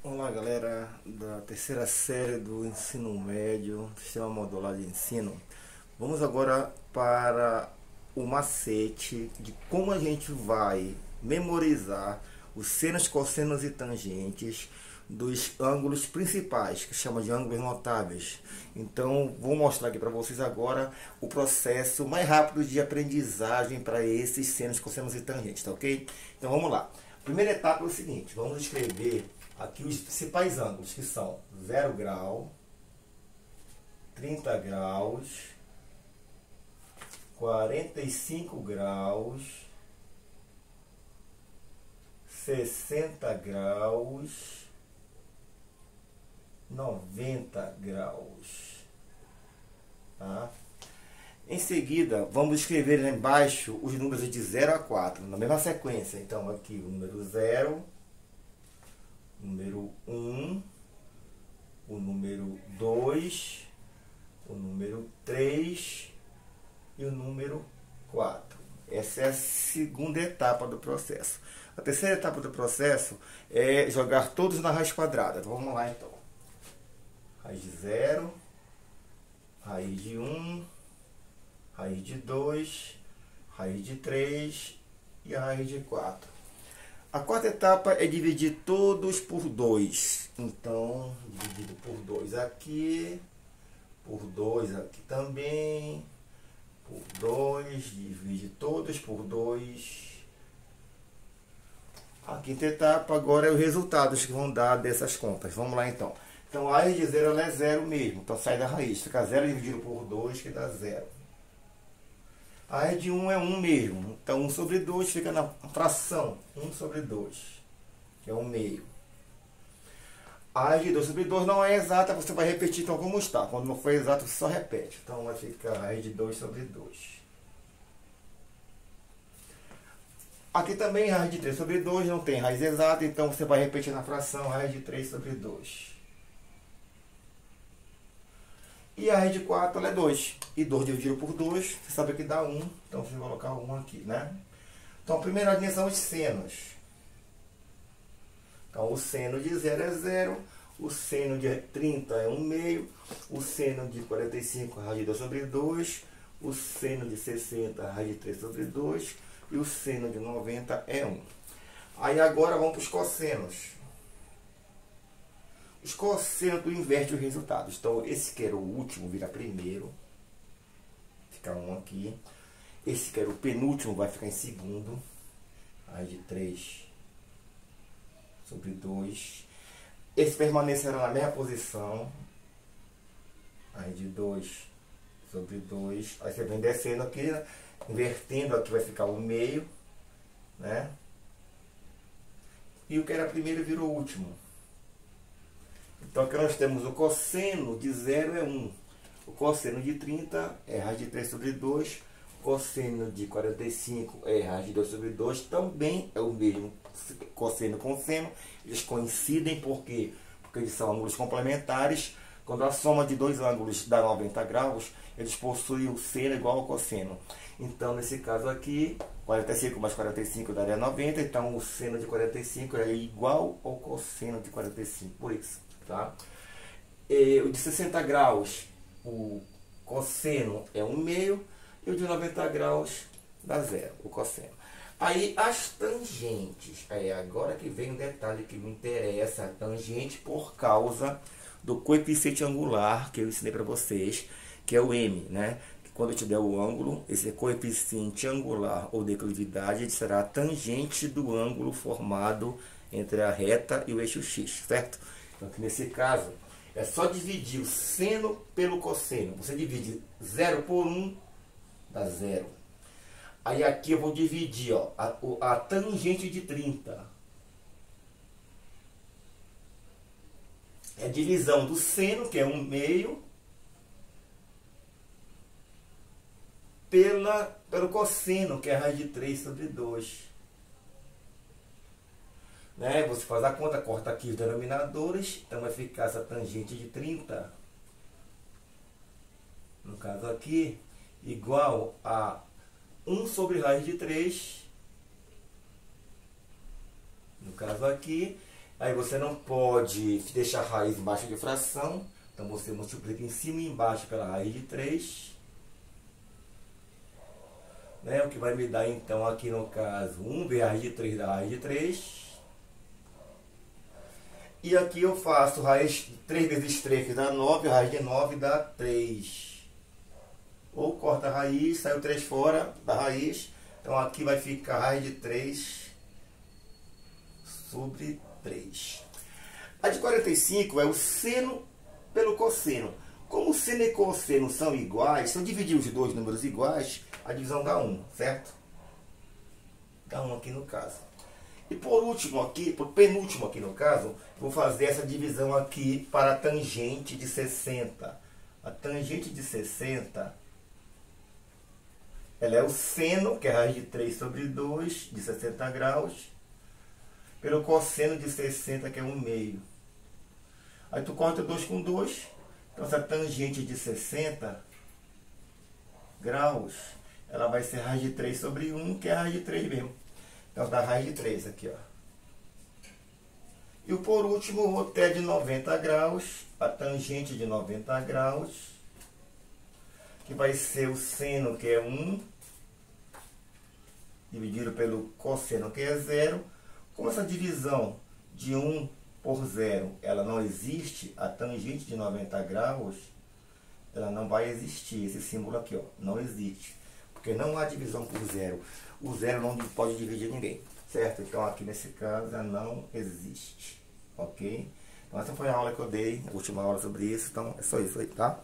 Olá, galera da terceira série do ensino médio, sistema modular de ensino. Vamos agora para o macete de como a gente vai memorizar os senos, cossenos e tangentes dos ângulos principais, que chama de ângulos notáveis. Então, vou mostrar aqui para vocês agora o processo mais rápido de aprendizagem para esses senos, cossenos e tangentes, tá ok? Então, vamos lá. Primeira etapa é o seguinte, vamos escrever aqui os principais ângulos, que são 0 grau, 30 graus, 45 graus, 60 graus, 90 graus. Tá? Em seguida, vamos escrever lá embaixo os números de 0 a 4, na mesma sequência. Então, aqui o número 0, número 1, o número 2, o número 3 e o número 4. Essa é a segunda etapa do processo. A terceira etapa do processo é jogar todos na raiz quadrada. Então, vamos lá então. Raiz de 0, raiz de 1, raiz de 2, raiz de 3 e a raiz de 4. A quarta etapa é dividir todos por 2. Então, dividido por 2 aqui, por 2 aqui também, por 2, divide todos por 2. A quinta etapa agora é os resultados que vão dar dessas contas. Vamos lá então. Então, a raiz de 0 ela é 0 mesmo. Então, sai da raiz. Fica 0 dividido por 2, que dá 0. A raiz de 1 é 1 mesmo. Então, 1 sobre 2 fica na fração 1 sobre 2, que é 1 meio. A raiz de 2 sobre 2 não é exata, você vai repetir então como está. Quando não for exato, você só repete. Então, vai ficar a raiz de 2 sobre 2. Aqui também, raiz de 3 sobre 2 não tem raiz exata, então você vai repetir na fração raiz de 3 sobre 2. E a raiz de 4 ela é 2. E 2 dividido por 2, você sabe que dá 1. Então, você vai colocar 1 aqui, né? Então, a primeira linha são os senos. Então, o seno de 0 é 0. O seno de 30 é 1 meio. O seno de 45 é raiz de 2 sobre 2. O seno de 60 é raiz de 3 sobre 2. E o seno de 90 é 1. Aí, agora, vamos para os cossenos. Os cossenos invertem os resultados. Então, esse que era o último vira primeiro. Fica 1 aqui. Esse que era o penúltimo vai ficar em segundo. Raiz de 3 sobre 2. Esse permanecerá na mesma posição. Raiz de 2 sobre 2. Aí você vem descendo aqui, né? Invertendo aqui vai ficar o meio, né? E o que era primeiro virou o último. Então, aqui nós temos o cosseno de 0 é 1. O cosseno de 30 é raiz de 3 sobre 2. O cosseno de 45 é raiz de 2 sobre 2. Também é o mesmo cosseno com seno. Eles coincidem porque eles são ângulos complementares. Quando a soma de dois ângulos dá 90 graus, eles possuem o seno igual ao cosseno. Então, nesse caso aqui, 45 mais 45 daria 90. Então, o seno de 45 é igual ao cosseno de 45. Por isso. Tá? E o de 60 graus, o cosseno é 1 meio, e o de 90 graus dá 0, o cosseno. Aí as tangentes, agora que vem um detalhe que me interessa, a tangente por causa do coeficiente angular que eu ensinei para vocês, que é o M, né? Quando eu tiver o ângulo, esse coeficiente angular ou declividade será a tangente do ângulo formado entre a reta e o eixo X, certo? Então, aqui nesse caso, é só dividir o seno pelo cosseno. Você divide 0 por 1, dá 0. Aí aqui eu vou dividir ó, a tangente de 30. É a divisão do seno, que é 1 meio, pelo cosseno, que é a raiz de 3 sobre 2. Né? Você faz a conta, corta aqui os denominadores, então vai ficar essa tangente de 30, no caso aqui, igual a 1 sobre raiz de 3, no caso aqui, Aí você não pode deixar a raiz embaixo de fração. Então você multiplica em cima e embaixo pela raiz de 3. Né? O que vai me dar então aqui no caso 1 vezes a raiz de 3 da raiz de 3. E aqui eu faço raiz 3 vezes 3 que dá 9, a raiz de 9 dá 3. Ou corta a raiz, saiu 3 fora da raiz. Então aqui vai ficar a raiz de 3 sobre 3. A de 45 é o seno pelo cosseno. Como o seno e cosseno são iguais, se eu dividir os dois números iguais, a divisão dá 1, certo? Dá 1 aqui no caso. E por último aqui, por penúltimo aqui no caso, vou fazer essa divisão aqui para a tangente de 60. A tangente de 60, ela é o seno, que é a raiz de 3 sobre 2, de 60 graus, pelo cosseno de 60, que é 1/2. Aí tu corta 2 com 2, então essa tangente de 60 graus, ela vai ser a raiz de 3 sobre 1, que é a raiz de 3 mesmo. Então dá a raiz de 3 aqui, ó. E por último, o roté de 90 graus, a tangente de 90 graus, que vai ser o seno, que é 1, dividido pelo cosseno, que é 0. Como essa divisão de 1 por 0, ela não existe, a tangente de 90 graus, ela não vai existir. Esse símbolo aqui, ó, não existe. Porque não há divisão por 0. O 0 não pode dividir ninguém, certo? Então aqui nesse caso ela não existe, ok? Então essa foi a aula que eu dei, a última aula sobre isso. Então é só isso aí, tá?